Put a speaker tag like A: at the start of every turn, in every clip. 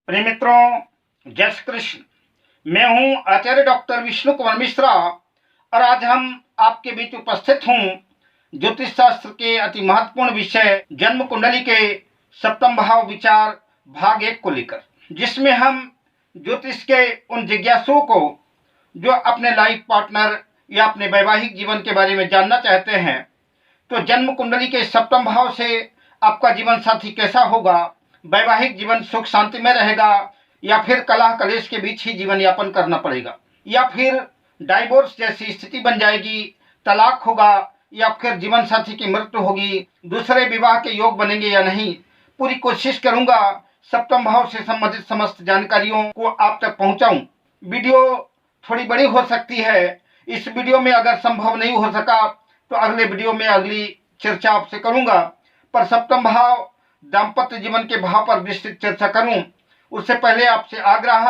A: प्रिय मित्रों, जय श्री कृष्ण। मैं हूं आचार्य डॉक्टर विष्णु कुमार मिश्रा और आज हम आपके बीच उपस्थित हूं ज्योतिष शास्त्र के अति महत्वपूर्ण विषय जन्म कुंडली के सप्तम भाव विचार भाग 1 को लेकर, जिसमें हम ज्योतिष के उन जिज्ञासुओं को जो अपने लाइफ पार्टनर या अपने वैवाहिक जीवन के बारे में जानना चाहते हैं, तो जन्म कुंडली के सप्तम भाव से आपका जीवन साथी कैसा होगा, वैवाहिक जीवन सुख शांति में रहेगा या फिर कलह कलेश के बीच ही जीवन यापन करना पड़ेगा, या फिर डाइवोर्स जैसी स्थिति बन जाएगी, तलाक होगा या फिर जीवन साथी की मृत्यु होगी, दूसरे विवाह के योग बनेंगे या नहीं। पूरी कोशिश करूंगा सप्तम भाव से संबंधित समस्त जानकारियों को आप तक पहुंचाऊं। वीडियो थोड़ी बड़ी हो सकती है, इस वीडियो में अगर संभव नहीं हो सका तो अगले वीडियो में अगली चर्चा आपसे करूंगा, पर सप्तम भाव दाम्पत्य जीवन के भाव पर विस्तृत चर्चा करूं उससे पहले आपसे आग्रह,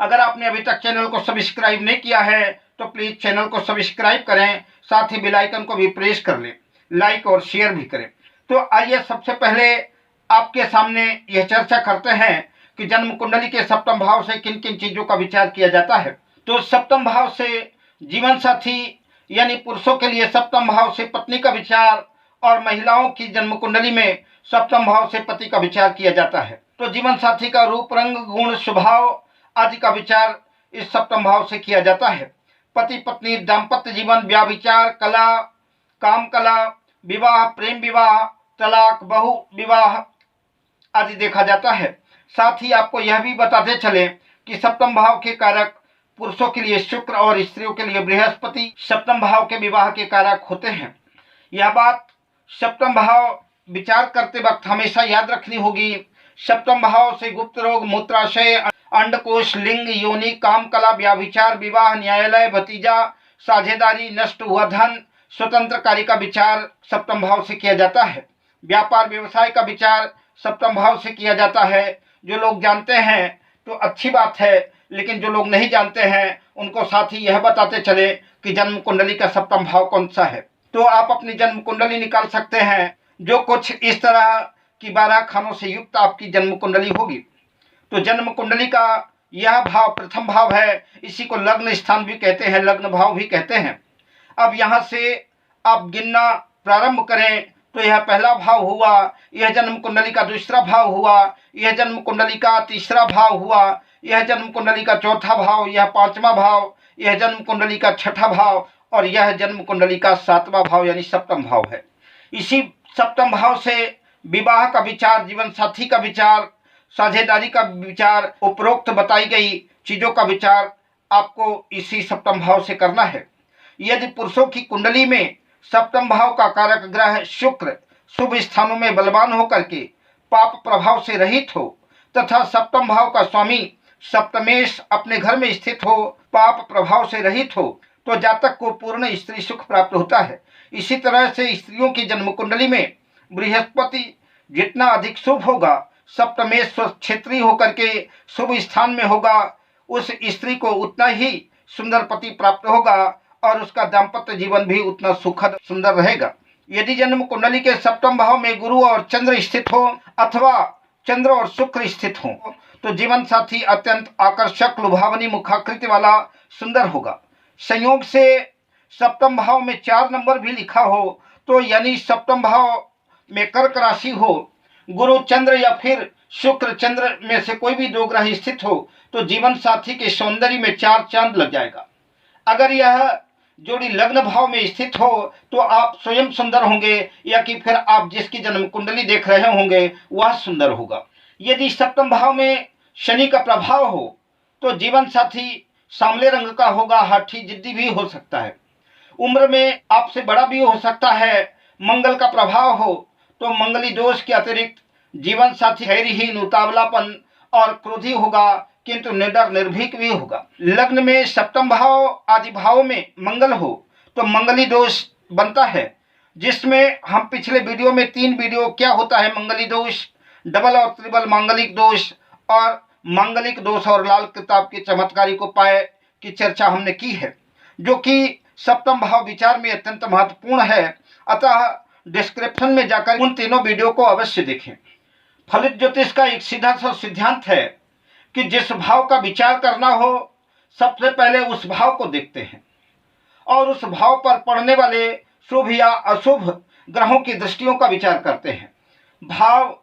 A: अगर आपने अभी तक चैनल को सब्सक्राइब नहीं किया है तो प्लीज चैनल को सब्सक्राइब करें, साथ ही बेल आइकन को भी प्रेस कर लें, लाइक और शेयर भी करें। तो आइए सबसे पहले आपके सामने यह चर्चा करते हैं कि जन्म कुंडली के सप्तम भाव से किन किन चीजों का विचार किया जाता है। तो सप्तम भाव से जीवन साथी यानी पुरुषों के लिए सप्तम भाव से पत्नी का विचार और महिलाओं की जन्म कुंडली में सप्तम भाव से पति का विचार किया जाता है। तो जीवन साथी का रूप, रंग, गुण, स्वभाव आदि का विचार इस सप्तम भाव से किया जाता है। पति पत्नी, दाम्पत्य जीवन, व्याभिचार, कला, काम कला, विवाह, प्रेम विवाह, तलाक, बहु विवाह आदि देखा जाता है। साथ ही आपको यह भी बताते चले कि सप्तम भाव के कारक पुरुषों के लिए शुक्र और स्त्रियों के लिए बृहस्पति सप्तम भाव के विवाह के कारक होते हैं। यह बात सप्तम भाव विचार करते वक्त हमेशा याद रखनी होगी। सप्तम भाव से गुप्त रोग, मूत्राशय, अंडकोश, लिंग, योनि, काम कला, व्याभिचार, विवाह, न्यायालय, भतीजा, साझेदारी, नष्ट हुआ धन, स्वतंत्र कार्य का विचार सप्तम भाव से किया जाता है। व्यापार व्यवसाय का विचार सप्तम भाव से किया जाता है। जो लोग जानते हैं तो अच्छी बात है, लेकिन जो लोग नहीं जानते हैं उनको साथ ही यह बताते चले कि जन्म कुंडली का सप्तम भाव कौन सा है। तो आप अपनी जन्म कुंडली निकाल सकते हैं, जो कुछ इस तरह की 12 खानों से युक्त आपकी जन्म कुंडली होगी। तो जन्म कुंडली का यह भाव प्रथम भाव है, इसी को लग्न स्थान भी कहते हैं, लग्न भाव भी कहते हैं। अब यहाँ से आप गिनना प्रारंभ करें तो यह पहला भाव हुआ, यह जन्म कुंडली का दूसरा भाव हुआ, यह जन्म कुंडली का तीसरा भाव हुआ, यह जन्म कुंडली का चौथा भाव, यह पांचवा भाव, यह जन्म कुंडली का छठा भाव और यह जन्म कुंडली का सातवां भाव यानी सप्तम भाव है। इसी सप्तम भाव से विवाह का विचार, जीवन साथी का विचार, साझेदारी का विचार, उपरोक्त बताई गई चीजों का विचार आपको इसी सप्तम भाव से करना है। यदि पुरुषों की कुंडली में सप्तम भाव का कारक ग्रह शुक्र शुभ स्थानों में बलवान होकर के पाप प्रभाव से रहित हो तथा सप्तम भाव का स्वामी सप्तमेश अपने घर में स्थित हो, पाप प्रभाव से रहित हो, तो जातक को पूर्ण स्त्री सुख प्राप्त होता है। इसी तरह से स्त्रियों की जन्म कुंडली में बृहस्पति जितना अधिक शुभ होगा, सप्तमेश क्षेत्रीय होकर के शुभ स्थान में होगा, उस स्त्री को उतना ही सुंदर पति प्राप्त होगा और उसका दाम्पत्य जीवन भी उतना सुखद सुंदर रहेगा। यदि जन्म कुंडली के सप्तम भाव में गुरु और चंद्र स्थित हो अथवा चंद्र और शुक्र स्थित हो तो जीवन साथी अत्यंत आकर्षक, लुभावनी मुखाकृति वाला सुंदर होगा। संयोग से सप्तम भाव में 4 नंबर भी लिखा हो तो यानी सप्तम भाव में कर्क राशि हो, गुरु चंद्र या फिर शुक्र चंद्र में से कोई भी 2 ग्रह स्थित हो तो जीवन साथी के सौंदर्य में 4 चांद लग जाएगा। अगर यह जोड़ी लग्न भाव में स्थित हो तो आप स्वयं सुंदर होंगे या कि फिर आप जिसकी जन्म कुंडली देख रहे होंगे वह सुंदर होगा। यदि सप्तम भाव में शनि का प्रभाव हो तो जीवन साथी सांवले रंग का होगा, हाथी जिद्दी भी हो सकता है, उम्र में आपसे बड़ा भी हो सकता है। मंगल का प्रभाव हो तो मंगली दोष के अतिरिक्त जीवन साथी धैर्यहीन, उतावलापन और क्रोधी होगा, किंतु निडर निर्भीक भी होगा। लग्न में सप्तम भाव आदि भावों में मंगल हो तो मंगली दोष बनता है, जिसमें हम पिछले वीडियो में 3 वीडियो क्या होता है मंगली दोष, डबल और त्रिबल मांगलिक दोष और मांगलिक दोष और लाल किताब के चमत्कारी उपाय की चर्चा हमने की है, जो कि सप्तम भाव विचार में अत्यंत महत्वपूर्ण है। अतः डिस्क्रिप्शन में जाकर उन तीनों वीडियो को अवश्य देखें। फलित ज्योतिष का एक सीधा सा सिद्धांत है कि जिस भाव का विचार करना हो सबसे पहले उस भाव को देखते हैं और उस भाव पर पड़ने वाले शुभ या अशुभ ग्रहों की दृष्टियों का विचार करते हैं। भाव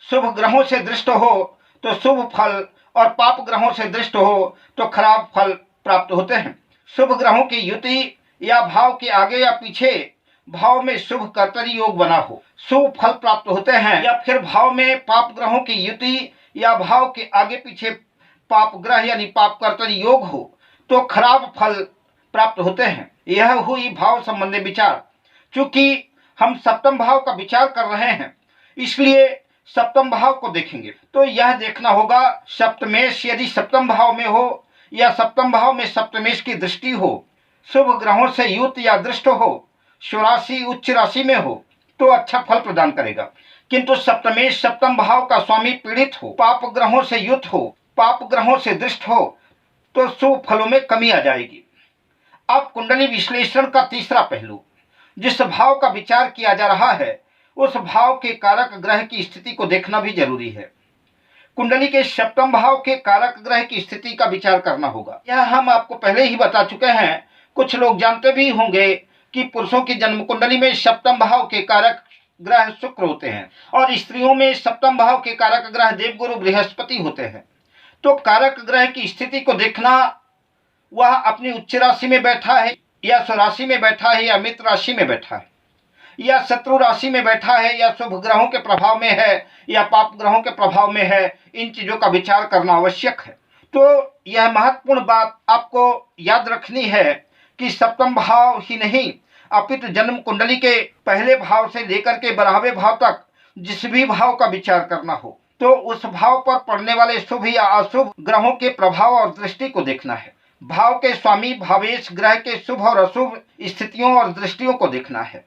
A: शुभ ग्रहों से दृष्ट हो तो शुभ फल और पाप ग्रहों से दृष्ट हो तो खराब फल प्राप्त होते हैं। शुभ ग्रहों की युति या भाव के आगे या पीछे भाव में शुभ कर्तरी योग बना हो, शुभ फल प्राप्त होते हैं। या फिर भाव में पाप ग्रहों की युति या भाव के आगे पीछे पाप ग्रह यानी पाप कर्तरी योग हो तो खराब फल प्राप्त होते हैं। यह हुई भाव संबंधी विचार। चूंकि हम सप्तम भाव का विचार कर रहे हैं इसलिए सप्तम भाव को देखेंगे। तो यह देखना होगा सप्तमेश यदि सप्तम भाव में हो या सप्तम भाव में सप्तमेश की दृष्टि हो, शुभ ग्रहों से युत या दृष्ट हो, स्वराशि उच्च राशि में हो तो अच्छा फल प्रदान करेगा। किंतु सप्तमेश सप्तम भाव का स्वामी पीड़ित हो, पाप ग्रहों से युत हो, पाप ग्रहों से दृष्ट हो तो शुभ फलों में कमी आ जाएगी। अब कुंडली विश्लेषण का तीसरा पहलू, जिस भाव का विचार किया जा रहा है उस भाव के कारक ग्रह की स्थिति को देखना भी जरूरी है। कुंडली के सप्तम भाव के कारक ग्रह की स्थिति का विचार करना होगा। यह हम आपको पहले ही बता चुके हैं। कुछ लोग जानते भी होंगे कि पुरुषों की जन्म कुंडली में सप्तम भाव के कारक ग्रह शुक्र होते हैं और स्त्रियों में सप्तम भाव के कारक ग्रह देवगुरु बृहस्पति होते हैं। तो कारक ग्रह की स्थिति को देखना, वह अपनी उच्च राशि में बैठा है या स्वराशि में बैठा है या मित्र राशि में बैठा है या शत्रु राशि में बैठा है या शुभ ग्रहों के प्रभाव में है या पाप ग्रहों के प्रभाव में है, इन चीजों का विचार करना आवश्यक है। तो यह महत्वपूर्ण बात आपको याद रखनी है कि सप्तम भाव ही नहीं अपितु जन्म कुंडली के पहले भाव से लेकर के 12वें भाव तक जिस भी भाव का विचार करना हो तो उस भाव पर पड़ने वाले शुभ या अशुभ ग्रहों के प्रभाव और दृष्टि को देखना है। भाव के स्वामी भावेश ग्रह के शुभ और अशुभ स्थितियों और दृष्टियों को देखना है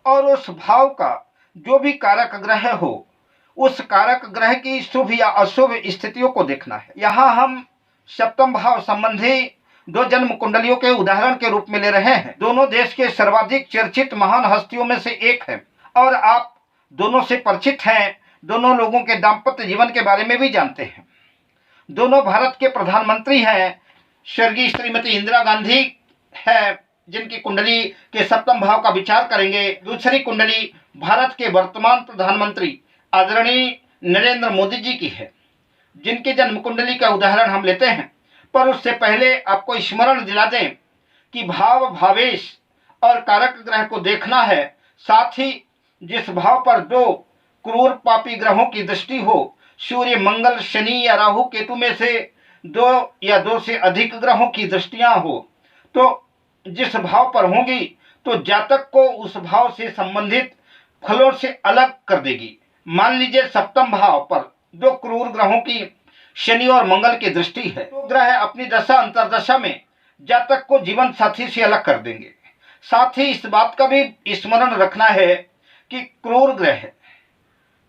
A: और उस भाव का जो भी कारक ग्रह हो उस कारक ग्रह की शुभ या अशुभ स्थितियों को देखना है। यहाँ हम सप्तम भाव संबंधी 2 जन्म कुंडलियों के उदाहरण के रूप में ले रहे हैं। दोनों देश के सर्वाधिक चर्चित महान हस्तियों में से एक है और आप दोनों से परिचित हैं। दोनों लोगों के दाम्पत्य जीवन के बारे में भी जानते हैं। दोनों भारत के प्रधानमंत्री हैं। स्वर्गीय श्रीमती इंदिरा गांधी है जिनकी कुंडली के सप्तम भाव का विचार करेंगे। दूसरी कुंडली भारत के वर्तमान प्रधानमंत्री आदरणीय नरेंद्र मोदी जी की है जिनकी जन्म कुंडली का उदाहरण हम लेते हैं। पर उससे पहले आपको स्मरण दिला दें कि भाव भावेश और कारक ग्रह को देखना है। साथ ही जिस भाव पर 2 क्रूर पापी ग्रहों की दृष्टि हो, सूर्य मंगल शनि या राहु केतु में से 2 या 2 से अधिक ग्रहों की दृष्टियां हो तो जिस भाव पर होंगी तो जातक को उस भाव से संबंधित फलों से अलग कर देगी। मान लीजिए सप्तम भाव पर 2 क्रूर ग्रहों की शनि और मंगल की दृष्टि है तो ग्रह अपनी दशा अंतरदशा में जातक को जीवन साथी से अलग कर देंगे। साथ ही इस बात का भी स्मरण रखना है कि क्रूर ग्रह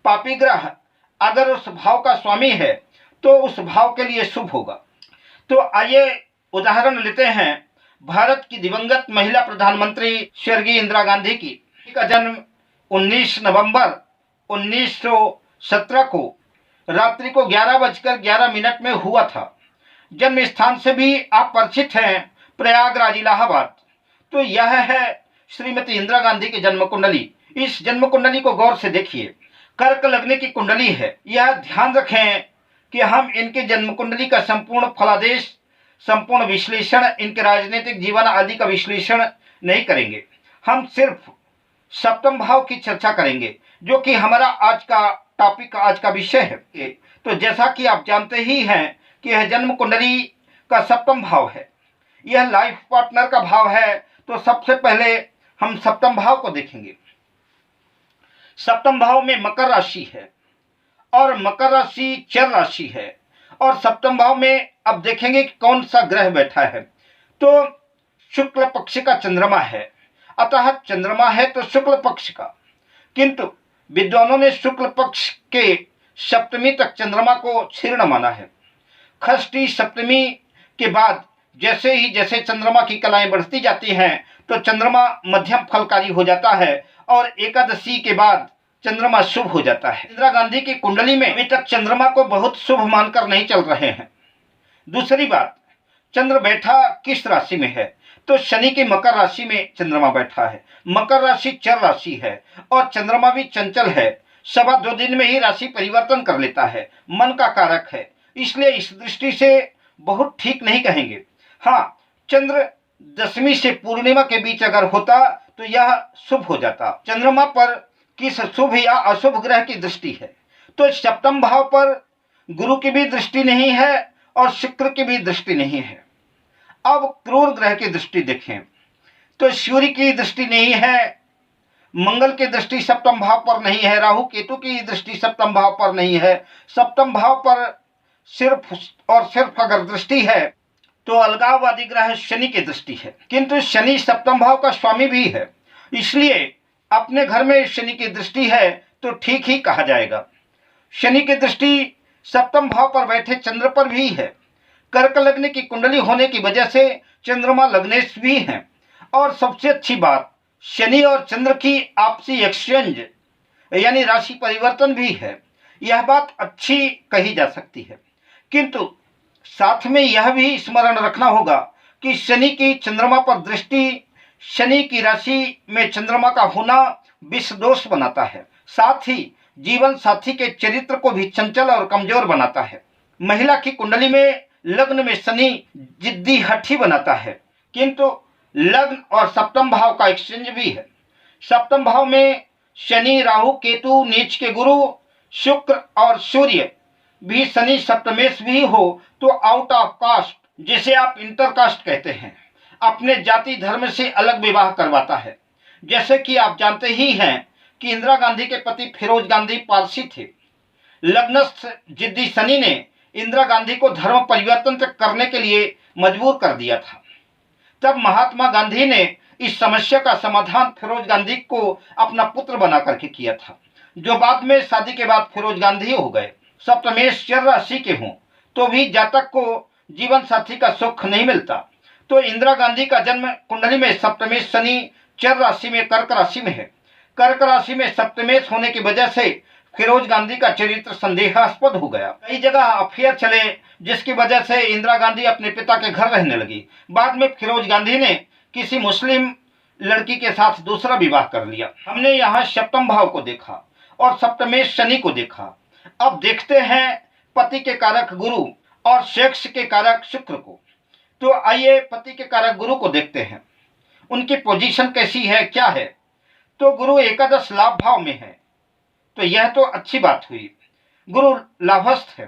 A: पापी ग्रह अगर उस भाव का स्वामी है तो उस भाव के लिए शुभ होगा। तो आइए उदाहरण लेते हैं भारत की दिवंगत महिला प्रधानमंत्री स्वर्गीय इंदिरा गांधी की। का जन्म 19 नवंबर 1917 को रात्रि को 11:11 में हुआ था। जन्म स्थान से भी आप परिचित हैं, प्रयागराज इलाहाबाद। तो यह है श्रीमती इंदिरा गांधी की जन्म कुंडली। इस जन्म कुंडली को गौर से देखिए। कर्क लग्न की कुंडली है। यह ध्यान रखें कि हम इनके जन्म कुंडली का संपूर्ण फलादेश, संपूर्ण विश्लेषण, इनके राजनीतिक जीवन आदि का विश्लेषण नहीं करेंगे। हम सिर्फ सप्तम भाव की चर्चा करेंगे जो कि हमारा आज का टॉपिक, आज का विषय है। तो जैसा कि आप जानते ही हैं कि यह जन्म कुंडली का सप्तम भाव है, यह लाइफ पार्टनर का भाव है। तो सबसे पहले हम सप्तम भाव को देखेंगे। सप्तम भाव में मकर राशि है और मकर राशि चर राशि है और सप्तम भाव में अब देखेंगे कि कौन सा ग्रह बैठा है। तो शुक्ल पक्ष का चंद्रमा है, अतः चंद्रमा है तो शुक्ल पक्ष का। किंतु विद्वानों ने शुक्ल पक्ष के सप्तमी तक चंद्रमा को क्षीर्ण माना है। षष्ठी सप्तमी के बाद जैसे चंद्रमा की कलाएं बढ़ती जाती हैं तो चंद्रमा मध्यम फलकारी हो जाता है और एकादशी के बाद चंद्रमा शुभ हो जाता है। इंदिरा गांधी की कुंडली में अभी तक चंद्रमा को बहुत शुभ मानकर नहीं चल रहे हैं। दूसरी बात, चंद्र बैठा किस राशि में है? तो शनि की मकर राशि में चंद्रमा बैठा है। मकर राशि चर राशि है और चंद्रमा भी चंचल है, 2.25 दिन में ही राशि परिवर्तन कर लेता है, मन का कारक है, इसलिए इस दृष्टि से बहुत ठीक नहीं कहेंगे। हाँ, चंद्र दशमी से पूर्णिमा के बीच अगर होता तो यह शुभ हो जाता। चंद्रमा पर किस शुभ या अशुभ ग्रह की दृष्टि है? तो सप्तम भाव पर गुरु की भी दृष्टि नहीं है और शुक्र की भी दृष्टि नहीं है। अब क्रूर ग्रह की दृष्टि देखें तो सूर्य की दृष्टि नहीं है, मंगल की दृष्टि सप्तम भाव पर नहीं है, राहु केतु की दृष्टि सप्तम भाव पर नहीं है। सप्तम भाव पर सिर्फ और सिर्फ अगर दृष्टि है तो अलगाववादी ग्रह शनि की दृष्टि है, किंतु शनि सप्तम भाव का स्वामी भी है, इसलिए अपने घर में शनि की दृष्टि है तो ठीक ही कहा जाएगा। शनि की दृष्टि सप्तम भाव पर बैठे चंद्र पर भी है। कर्क लग्न की कुंडली होने की वजह से चंद्रमा लग्नेश भी हैं। और सबसे अच्छी बात, शनि और चंद्र की आपसी एक्सचेंज यानी राशि परिवर्तन भी है। यह बात अच्छी कही जा सकती है, किंतु साथ में यह भी स्मरण रखना होगा कि शनि की चंद्रमा पर दृष्टि, शनि की राशि में चंद्रमा का होना विष दोष बनाता है, साथ ही जीवन साथी के चरित्र को भी चंचल और कमजोर बनाता है। महिला की कुंडली में लग्न में शनि जिद्दी हठी बनाता है, किंतु लग्न और सप्तम भाव का एक्सचेंज भी है। सप्तम भाव में शनि, राहु, केतु, नीच के गुरु, शुक्र और सूर्य भी शनि सप्तमेश भी हो तो आउट ऑफ कास्ट, जिसे आप इंटर कास्ट कहते हैं, अपने जाति धर्म से अलग विवाह करवाता है। जैसे कि आप जानते ही हैं कि इंदिरा गांधी के पति फिरोज गांधी पारसी थे। लग्नस्थ जिद्दी शनि ने इंदिरा गांधी को धर्म परिवर्तन करने के लिए मजबूर कर दिया था। तब महात्मा गांधी ने इस समस्या का समाधान फिरोज गांधी को अपना पुत्र बना करके किया था, जो बाद में शादी के बाद फिरोज गांधी हो गए। सप्तमेश चर राशि के हों तो भी जातक को जीवन साथी का सुख नहीं मिलता। तो इंदिरा गांधी का जन्म कुंडली में सप्तमेश शनि चर राशि में कर्क राशि में है। कर्क राशि में सप्तमेश होने की वजह से फिरोज गांधी का चरित्र संदेहास्पद हो गया। कई जगह अफेयर चले, जिसकी वजह से इंदिरा गांधी अपने पिता के घर रहने लगी। बाद में फिरोज गांधी ने किसी मुस्लिम लड़की के साथ दूसरा विवाह कर लिया। हमने यहाँ सप्तम भाव को देखा और सप्तमेश शनि को देखा। अब देखते हैं पति के कारक गुरु और सेक्स के कारक शुक्र को। तो आइए पति के कारक गुरु को देखते हैं, उनकी पोजीशन कैसी है, क्या है। तो गुरु एकादश लाभ भाव में है, तो यह तो अच्छी बात हुई, गुरु लाभस्थ है।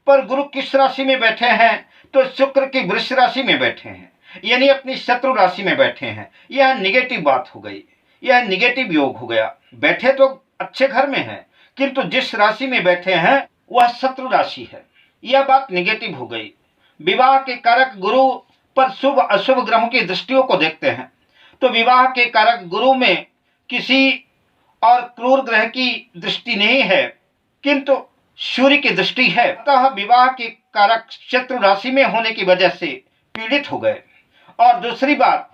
A: पर गुरु किस राशि में बैठे हैं? तो शुक्र की वृष राशि में बैठे हैं, यानी अपनी शत्रु राशि में बैठे हैं। यह निगेटिव बात हो गई, यह निगेटिव योग हो गया। बैठे तो अच्छे घर में हैं, किंतु जिस राशि में बैठे हैं वह शत्रु राशि है, यह बात निगेटिव हो गई। विवाह के कारक गुरु पर शुभ अशुभ ग्रहों की दृष्टियों को देखते हैं तो विवाह के कारक गुरु में किसी और क्रूर ग्रह की दृष्टि नहीं है, किंतु सूर्य की दृष्टि है। अतः विवाह के कारक शत्रु राशि में होने की वजह से पीड़ित हो गए। और दूसरी बात,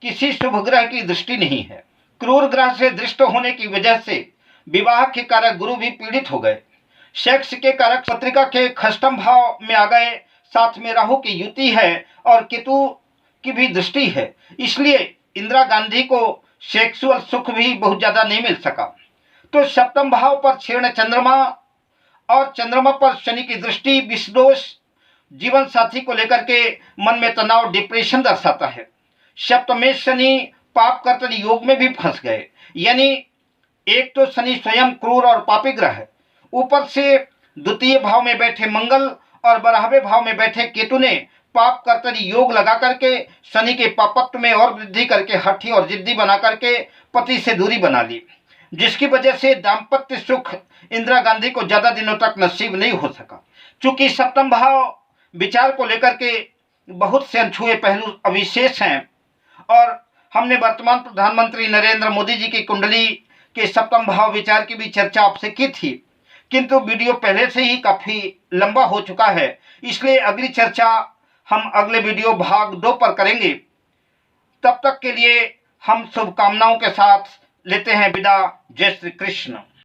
A: किसी शुभ ग्रह की दृष्टि नहीं है। क्रूर ग्रह से दृष्ट होने की वजह से विवाह के कारक गुरु भी पीड़ित हो गए। सेक्स के कारक पत्रिका के खष्टम भाव में आ गए, साथ में राहु की युति है और केतु की भी दृष्टि है, इसलिए इंदिरा गांधी को सेक्सुअल सुख भी बहुत ज्यादा नहीं मिल सका। तो सप्तम भाव पर क्षीण चंद्रमा और चंद्रमा पर शनि की दृष्टि विषदोष, जीवन साथी को लेकर के मन में तनाव, डिप्रेशन दर्शाता है। सप्तमेश शनि पाप कर्तन योग में भी फंस गए, यानी एक तो शनि स्वयं क्रूर और पापी ग्रह है, ऊपर से द्वितीय भाव में बैठे मंगल और 12वें भाव में बैठे केतु ने पाप कर्तन योग लगा करके शनि के पापत्व में और वृद्धि करके हठी और जिद्दी बना करके पति से दूरी बना ली, जिसकी वजह से दाम्पत्य सुख इंदिरा गांधी को ज्यादा दिनों तक नसीब नहीं हो सका। चूंकि सप्तम भाव विचार को लेकर के बहुत से अनछुए पहलू अविशेष हैं और हमने वर्तमान प्रधानमंत्री नरेंद्र मोदी जी की कुंडली के सप्तम भाव विचार की भी चर्चा आपसे की थी, किंतु वीडियो पहले से ही काफी लंबा हो चुका है, इसलिए अगली चर्चा हम अगले वीडियो भाग 2 पर करेंगे। तब तक के लिए हम शुभकामनाओं के साथ लेते हैं विदा। जय श्री कृष्ण।